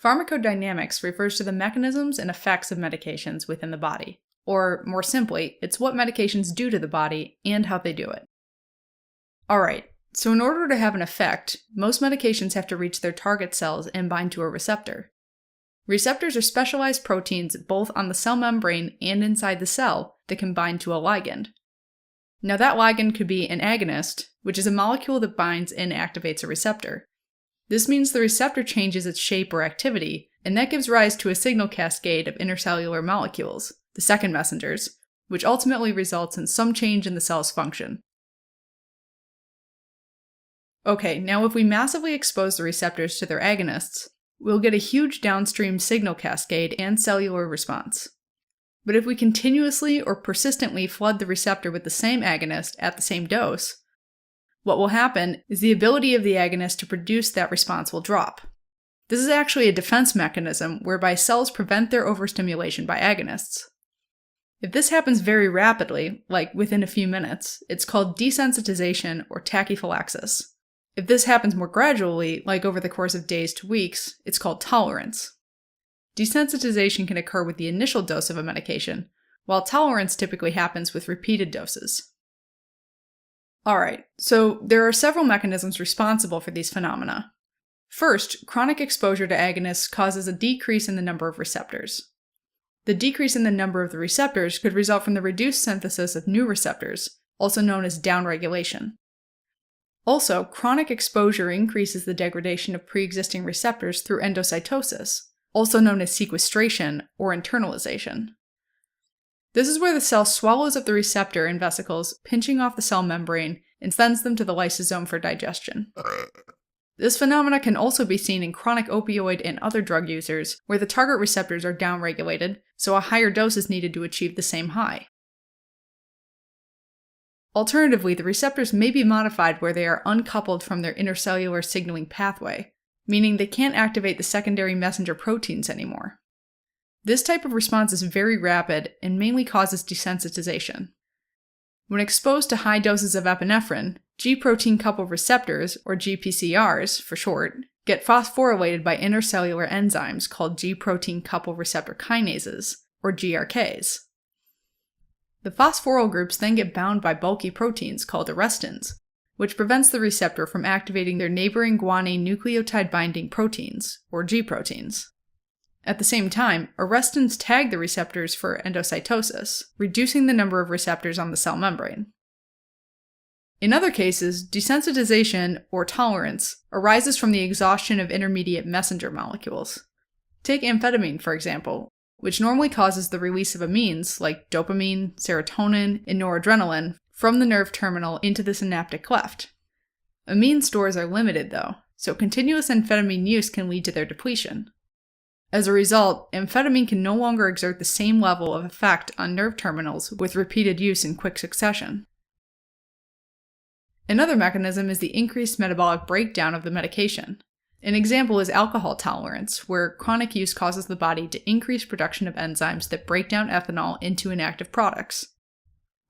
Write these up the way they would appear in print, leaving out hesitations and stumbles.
Pharmacodynamics refers to the mechanisms and effects of medications within the body. Or, more simply, it's what medications do to the body and how they do it. Alright, so in order to have an effect, most medications have to reach their target cells and bind to a receptor. Receptors are specialized proteins both on the cell membrane and inside the cell that can bind to a ligand. Now that ligand could be an agonist, which is a molecule that binds and activates a receptor. This means the receptor changes its shape or activity, and that gives rise to a signal cascade of intercellular molecules, the second messengers, which ultimately results in some change in the cell's function. Okay, now if we massively expose the receptors to their agonists, we'll get a huge downstream signal cascade and cellular response. But if we continuously or persistently flood the receptor with the same agonist at the same dose, what will happen is the ability of the agonist to produce that response will drop. This is actually a defense mechanism whereby cells prevent their overstimulation by agonists. If this happens very rapidly, like within a few minutes, it's called desensitization or tachyphylaxis. If this happens more gradually, like over the course of days to weeks, it's called tolerance. Desensitization can occur with the initial dose of a medication, while tolerance typically happens with repeated doses. Alright, so there are several mechanisms responsible for these phenomena. First, chronic exposure to agonists causes a decrease in the number of receptors. The decrease in the number of the receptors could result from the reduced synthesis of new receptors, also known as downregulation. Also, chronic exposure increases the degradation of pre-existing receptors through endocytosis, also known as sequestration or internalization. This is where the cell swallows up the receptor in vesicles, pinching off the cell membrane, and sends them to the lysosome for digestion. This phenomena can also be seen in chronic opioid and other drug users, where the target receptors are downregulated, so a higher dose is needed to achieve the same high. Alternatively, the receptors may be modified where they are uncoupled from their intercellular signaling pathway, meaning they can't activate the secondary messenger proteins anymore. This type of response is very rapid and mainly causes desensitization. When exposed to high doses of epinephrine, G-protein-coupled receptors, or GPCRs for short, get phosphorylated by intercellular enzymes called G-protein-coupled receptor kinases, or GRKs. The phosphoryl groups then get bound by bulky proteins called arrestins, which prevents the receptor from activating their neighboring guanine nucleotide-binding proteins, or G-proteins. At the same time, arrestins tag the receptors for endocytosis, reducing the number of receptors on the cell membrane. In other cases, desensitization, or tolerance, arises from the exhaustion of intermediate messenger molecules. Take amphetamine, for example, which normally causes the release of amines like dopamine, serotonin, and noradrenaline from the nerve terminal into the synaptic cleft. Amine stores are limited, though, so continuous amphetamine use can lead to their depletion. As a result, amphetamine can no longer exert the same level of effect on nerve terminals with repeated use in quick succession. Another mechanism is the increased metabolic breakdown of the medication. An example is alcohol tolerance, where chronic use causes the body to increase production of enzymes that break down ethanol into inactive products.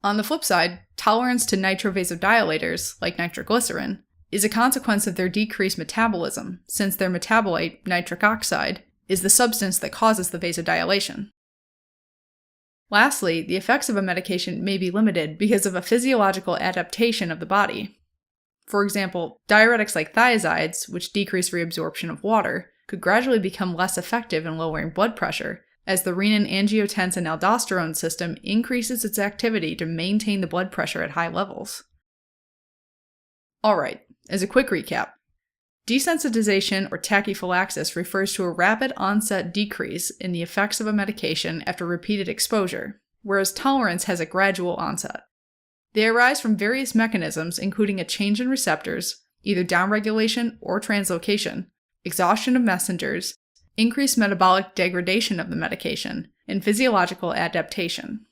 On the flip side, tolerance to nitrovasodilators, like nitroglycerin, is a consequence of their decreased metabolism, since their metabolite, nitric oxide, is the substance that causes the vasodilation. Lastly, the effects of a medication may be limited because of a physiological adaptation of the body. For example, diuretics like thiazides, which decrease reabsorption of water, could gradually become less effective in lowering blood pressure, as the renin-angiotensin-aldosterone system increases its activity to maintain the blood pressure at high levels. Alright, as a quick recap, desensitization or tachyphylaxis refers to a rapid onset decrease in the effects of a medication after repeated exposure, whereas tolerance has a gradual onset. They arise from various mechanisms including a change in receptors, either downregulation or translocation, exhaustion of messengers, increased metabolic degradation of the medication, and physiological adaptation.